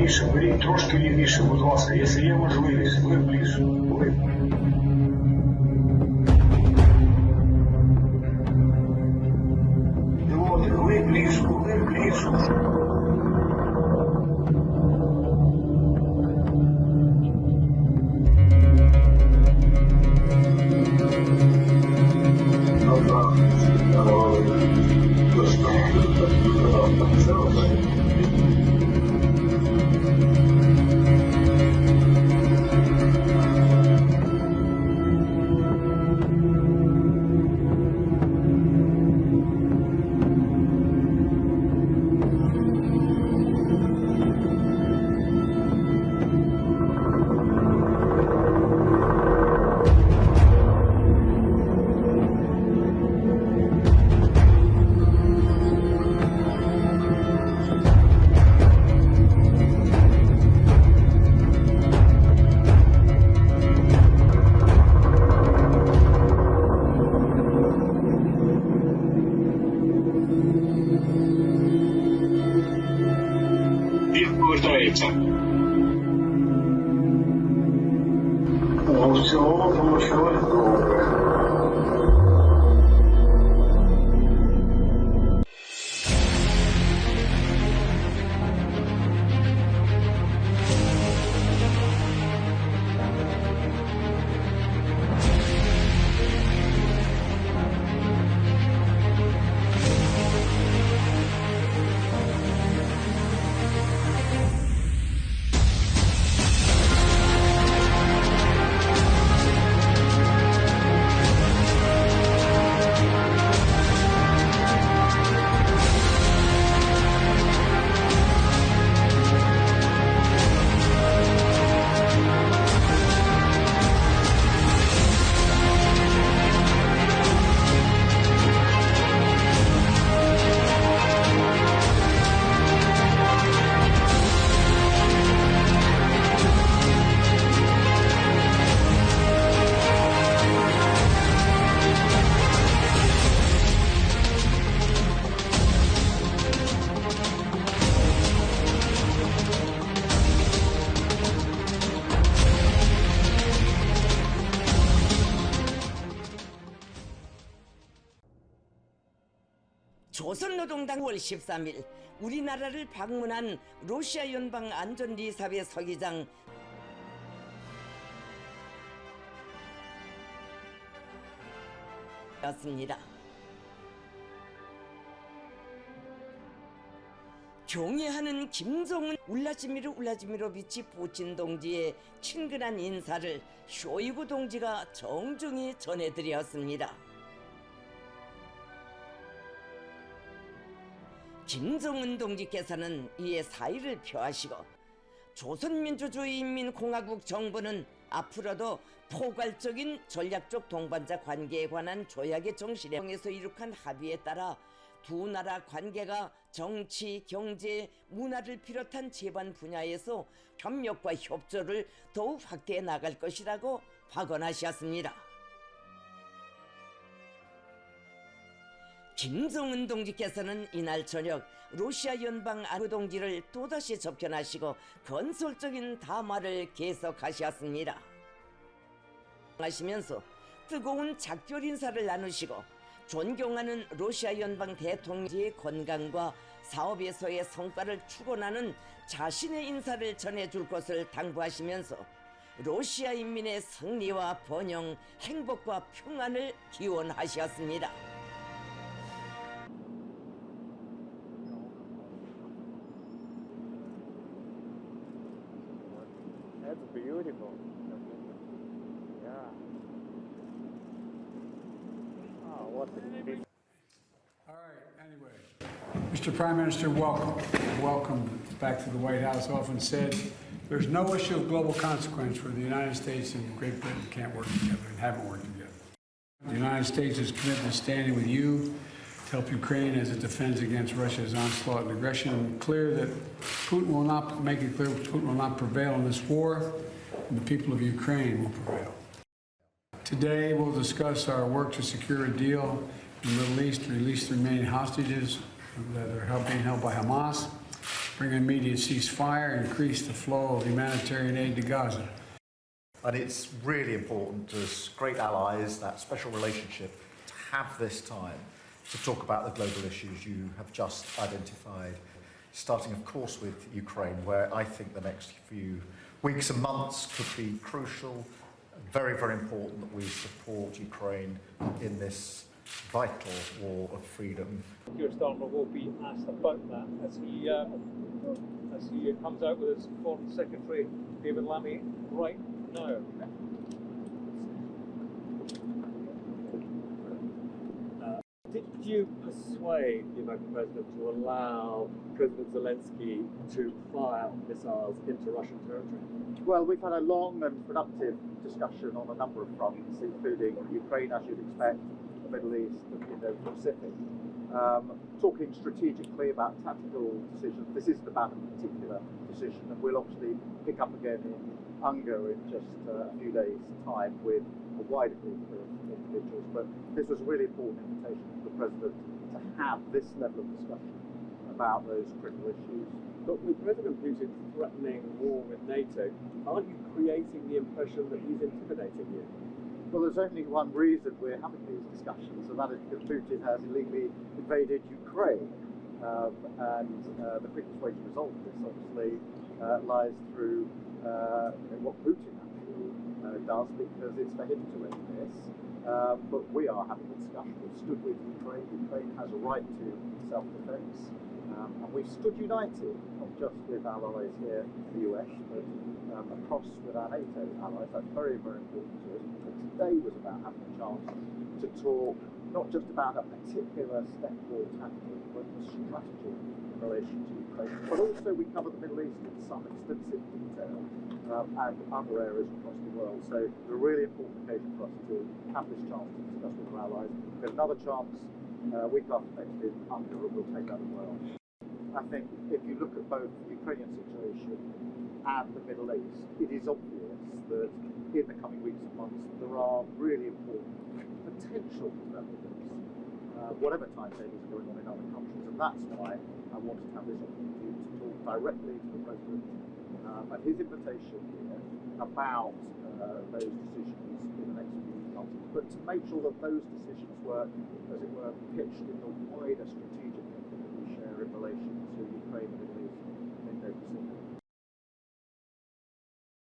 лівіше, беріть трошки лівіше, будь ласка. Якщо є можливість, ви ближче. Ви ближче, ви ближче. Повертається. Ну, в цілому получилось добре. 조선노동당 5월 13일 우리나라를 방문한 러시아 연방 안전리사회 서기장 였습니다. 경애하는 김정은 울라지미르비치 푸틴 동지의 친근한 인사를 쇼이구 동지가 정중히 전해드렸습니다. 김정은 동지께서는 이에 사의를 표하시고 조선민주주의인민공화국 정부는 앞으로도 포괄적인 전략적 동반자 관계에 관한 조약의 정신에 에서 이룩한 합의에 따라 두 나라 관계가 정치, 경제, 문화를 비롯한 제반 분야에서 협력과 협조를 더욱 확대해 나갈 것이라고 확언하셨습니다. 김정은 동지께서는 이날 저녁 러시아 연방 아르 동지를 또다시 접견하시고 건설적인 담화를 계속하셨습니다. 하시면서 뜨거운 작별 인사를 나누시고 존경하는 러시아 연방 대통령의 건강과 사업에서의 성과를 축원하는 자신의 인사를 전해줄 것을 당부하시면서 러시아 인민의 승리와 번영, 행복과 평안을 기원하셨습니다. That's beautiful. Yeah. Oh, what a big... All right, anyway. Mr. Prime Minister, welcome. Welcome back to the White House. Often said, there's no issue of global consequence where the United States and Great Britain can't work together and haven't worked together. The United States is committed to standing with you to help Ukraine as it defends against Russia's onslaught and aggression. Clear that Putin will not make it clear Putin will not prevail in this war, and the people of Ukraine will prevail. Today, we'll discuss our work to secure a deal in the Middle East to release the remaining hostages that are being held by Hamas, bring an immediate ceasefire, increase the flow of humanitarian aid to Gaza. And it's really important as great allies, that special relationship, to have this time to talk about the global issues you have just identified, starting of course with Ukraine, where I think the next few weeks and months could be crucial. Very, very important that we support Ukraine in this vital war of freedom. Keir Starmer will be asked about that as he comes out with his Foreign Secretary David Lammy right now. Did you persuade the American president to allow President Zelensky to fire missiles into Russian territory? Well, we've had a long and productive discussion on a number of fronts, including Ukraine, as you'd expect, the Middle East, and the Indo-Pacific. Talking strategically about tactical decisions. This isn't about a particular decision, and we'll obviously pick up again in Unger in just a few days' time with a wider group of individuals. But this was a really important invitation for the President to have this level of discussion about those critical issues. But with President Putin threatening war with NATO, aren't you creating the impression that he's intimidating you? Well, there's only one reason we're having these discussions, and that is because Putin has illegally invaded Ukraine. The quickest way to resolve this, obviously, lies through what Putin actually does, because it's for him to end this. But we are having a discussion. We've stood with Ukraine. Ukraine has a right to self-defense. And we've stood united, not just with allies here in the US, but across with our NATO allies. That's very, very important to us. But today was about having a chance to talk not just about a particular step or tactic, but the strategy in relation to Ukraine. But also we cover the Middle East in some extensive detail and other areas across the world. So it's a really important occasion for us to have this chance to discuss with our allies. We have another chance week after next in Unger, and we'll take that as well. I think if you look at both the Ukrainian situation and the Middle East, it is obvious that in the coming weeks and months there are really important potential developments, whatever timetables are going on in other countries, and that's why I wanted to have this opportunity to talk directly to the President and his invitation here about those decisions in the next few months, but to make sure that those decisions were, as it were, pitched in the wider strategic